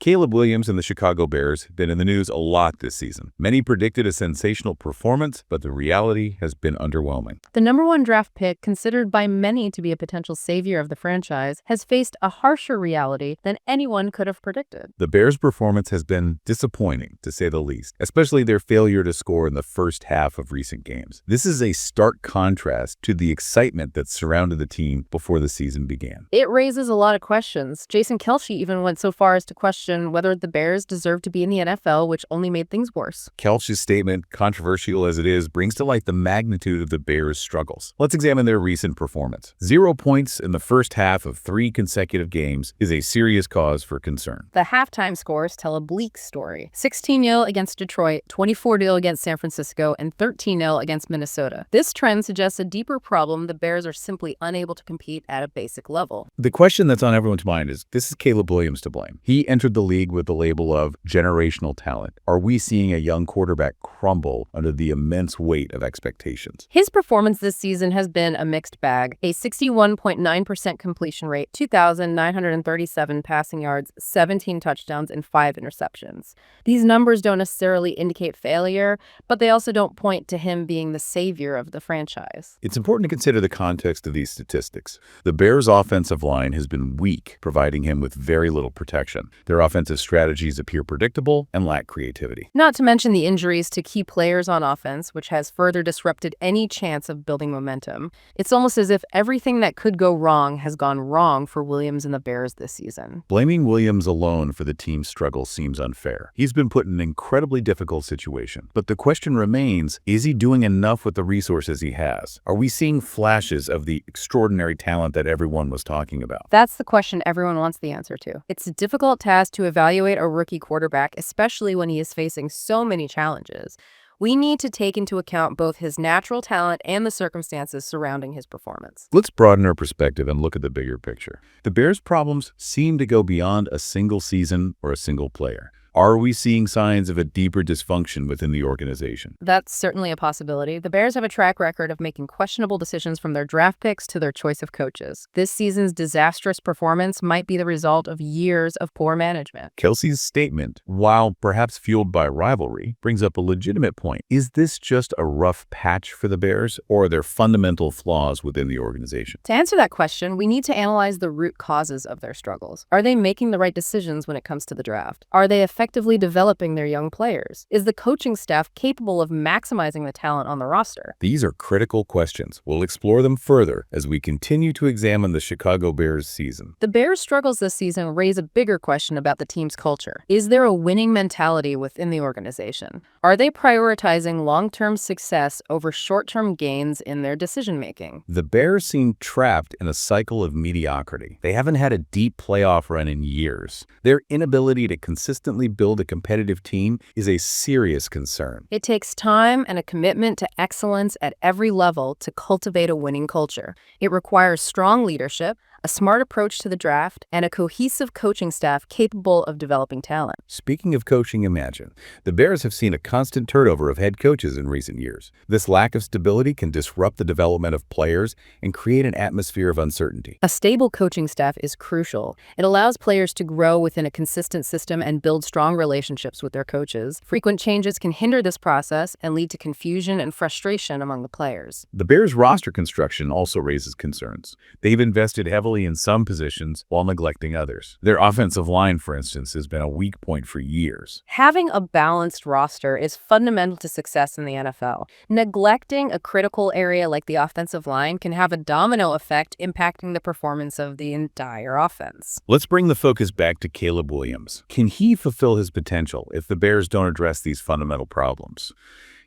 Caleb Williams and the Chicago Bears have been in the news a lot this season. Many predicted a sensational performance, but the reality has been underwhelming. The #1 draft pick, considered by many to be a potential savior of the franchise, has faced a harsher reality than anyone could have predicted. The Bears' performance has been disappointing, to say the least, especially their failure to score in the first half of recent games. This is a stark contrast to the excitement that surrounded the team before the season began. It raises a lot of questions. Jason Kelce even went so far as to question whether the Bears deserve to be in the N.F.L., which only made things worse. Kelce's statement, controversial as it is, brings to light the magnitude of the Bears' struggles. Let's examine their recent performance. 0 points in the first half of 3 consecutive games is a serious cause for concern. The halftime scores tell a bleak story. 16-0 against Detroit, 24-0 against San Francisco, and 13-0 against Minnesota. This trend suggests a deeper problem: the Bears are simply unable to compete at a basic level. The question that's on everyone's mind is Caleb Williams to blame? He entered the league with the label of generational talent. Are we seeing a young quarterback crumble under the immense weight of expectations? His performance this season has been a mixed bag. A 61.9% completion rate, 2,937 passing yards, 17 touchdowns, and 5 interceptions. These numbers don't necessarily indicate failure, but they also don't point to him being the savior of the franchise. It's important to consider the context of these statistics. The Bears' offensive line has been weak, providing him with very little protection. Their offensive strategies appear predictable and lack creativity. Not to mention the injuries to key players on offense, which has further disrupted any chance of building momentum. It's almost as if everything that could go wrong has gone wrong for Williams and the Bears this season. Blaming Williams alone for the team's struggles seems unfair. He's been put in an incredibly difficult situation. But the question remains, is he doing enough with the resources he has? Are we seeing flashes of the extraordinary talent that everyone was talking about? That's the question everyone wants the answer to. It's a difficult task to evaluate a rookie quarterback, especially when he is facing so many challenges. We need to take into account both his natural talent and the circumstances surrounding his performance. Let's broaden our perspective and look at the bigger picture. The Bears' problems seem to go beyond a single season or a single player. Are we seeing signs of a deeper dysfunction within the organization? That's certainly a possibility. The Bears have a track record of making questionable decisions from their draft picks to their choice of coaches. This season's disastrous performance might be the result of years of poor management. Kelce's statement, while perhaps fueled by rivalry, brings up a legitimate point. Is this just a rough patch for the Bears, or are there fundamental flaws within the organization? To answer that question, we need to analyze the root causes of their struggles. Are they making the right decisions when it comes to the draft? Are they effectively developing their young players? Is the coaching staff capable of maximizing the talent on the roster? These are critical questions. We'll explore them further as we continue to examine the Chicago Bears season. The Bears' struggles this season raise a bigger question about the team's culture. Is there a winning mentality within the organization? Are they prioritizing long-term success over short-term gains in their decision-making? The Bears seem trapped in a cycle of mediocrity. They haven't had a deep playoff run in years. Their inability to consistently build a competitive team is a serious concern. It takes time and a commitment to excellence at every level to cultivate a winning culture. It requires strong leadership, a smart approach to the draft, and a cohesive coaching staff capable of developing talent. Speaking of coaching, imagine. The Bears have seen a constant turnover of head coaches in recent years. This lack of stability can disrupt the development of players and create an atmosphere of uncertainty. A stable coaching staff is crucial. It allows players to grow within a consistent system and build strong relationships with their coaches. Frequent changes can hinder this process and lead to confusion and frustration among the players. The Bears' roster construction also raises concerns. They've invested heavily in some positions while neglecting others. Their offensive line, for instance, has been a weak point for years. Having a balanced roster is fundamental to success in the NFL. Neglecting a critical area like the offensive line can have a domino effect, impacting the performance of the entire offense. Let's bring the focus back to Caleb Williams. Can he fulfill his potential if the Bears don't address these fundamental problems?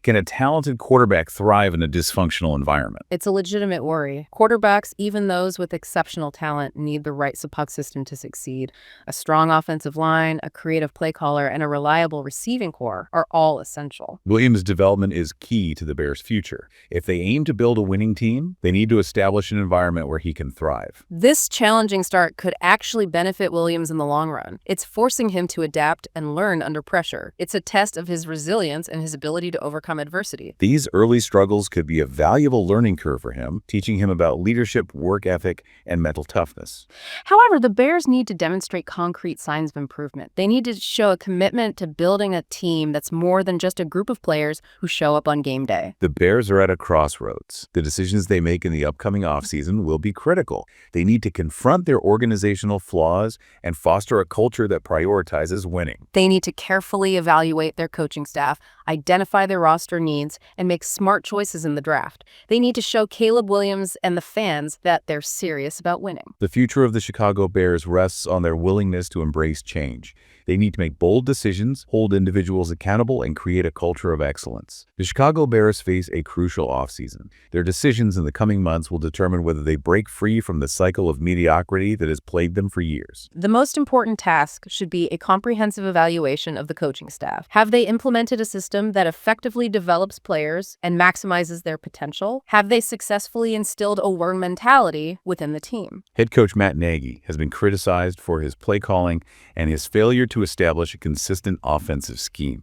Can a talented quarterback thrive in a dysfunctional environment? It's a legitimate worry. Quarterbacks, even those with exceptional talent, need the right support system to succeed. A strong offensive line, a creative play caller, and a reliable receiving core are all essential. Williams' development is key to the Bears' future. If they aim to build a winning team, they need to establish an environment where he can thrive. This challenging start could actually benefit Williams in the long run. It's forcing him to adapt and learn under pressure. It's a test of his resilience and his ability to overcome overcome adversity. These early struggles could be a valuable learning curve for him, teaching him about leadership, work ethic, and mental toughness. However, the Bears need to demonstrate concrete signs of improvement. They need to show a commitment to building a team that's more than just a group of players who show up on game day. The Bears are at a crossroads. The decisions they make in the upcoming offseason will be critical. They need to confront their organizational flaws and foster a culture that prioritizes winning. They need to carefully evaluate their coaching staff, identify their roster needs, and make smart choices in the draft. They need to show Caleb Williams and the fans that they're serious about winning. The future of the Chicago Bears rests on their willingness to embrace change. They need to make bold decisions, hold individuals accountable, and create a culture of excellence. The Chicago Bears face a crucial offseason. Their decisions in the coming months will determine whether they break free from the cycle of mediocrity that has plagued them for years. The most important task should be a comprehensive evaluation of the coaching staff. Have they implemented a system that effectively develops players and maximizes their potential? Have they successfully instilled a learn mentality within the team? Head coach Matt Nagy has been criticized for his play calling and his failure to establish a consistent offensive scheme.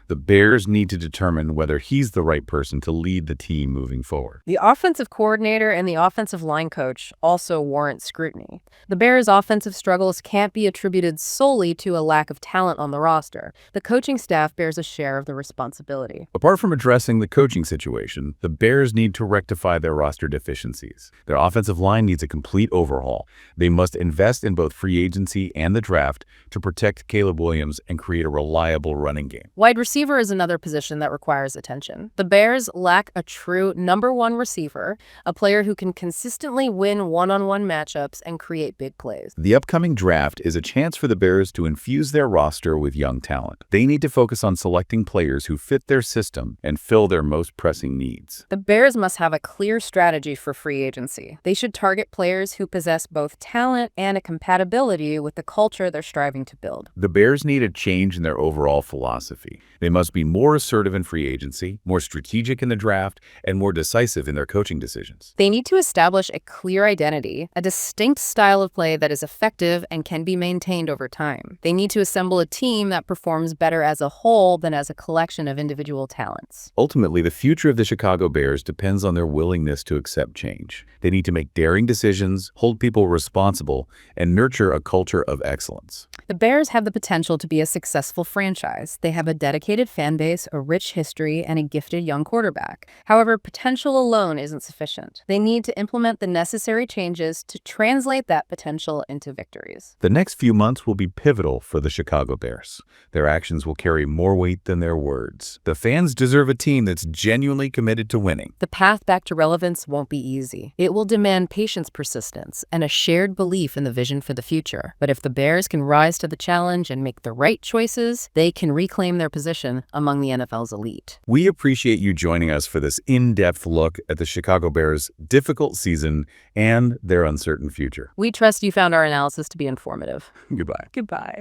The Bears need to determine whether he's the right person to lead the team moving forward. The offensive coordinator and the offensive line coach also warrant scrutiny. The Bears' offensive struggles can't be attributed solely to a lack of talent on the roster. The coaching staff bears a share of the responsibility. Apart from addressing the coaching situation, the Bears need to rectify their roster deficiencies. Their offensive line needs a complete overhaul. They must invest in both free agency and the draft to protect Caleb Williams and create a reliable running game. Wide receiver is another position that requires attention. The Bears lack a true number one receiver, a player who can consistently win one-on-one matchups and create big plays. The upcoming draft is a chance for the Bears to infuse their roster with young talent. They need to focus on selecting players who fit their system and fill their most pressing needs. The Bears must have a clear strategy for free agency. They should target players who possess both talent and a compatibility with the culture they're striving to build. The Bears need a change in their overall philosophy. They must be more assertive in free agency, more strategic in the draft, and more decisive in their coaching decisions. They need to establish a clear identity, a distinct style of play that is effective and can be maintained over time. They need to assemble a team that performs better as a whole than as a collection of individual talents. Ultimately, the future of the Chicago Bears depends on their willingness to accept change. They need to make daring decisions, hold people responsible, and nurture a culture of excellence. The Bears have the potential to be a successful franchise. They have a dedicated fan base, a rich history, and a gifted young quarterback. However, potential alone isn't sufficient. They need to implement the necessary changes to translate that potential into victories. The next few months will be pivotal for the Chicago Bears. Their actions will carry more weight than their words. The fans deserve a team that's genuinely committed to winning. The path back to relevance won't be easy. It will demand patience, persistence, and a shared belief in the vision for the future. But if the Bears can rise to the challenge and make the right choices, they can reclaim their position among the NFL's elite. We appreciate you joining us for this in-depth look at the Chicago Bears' difficult season and their uncertain future. We trust you found our analysis to be informative. Goodbye. Goodbye.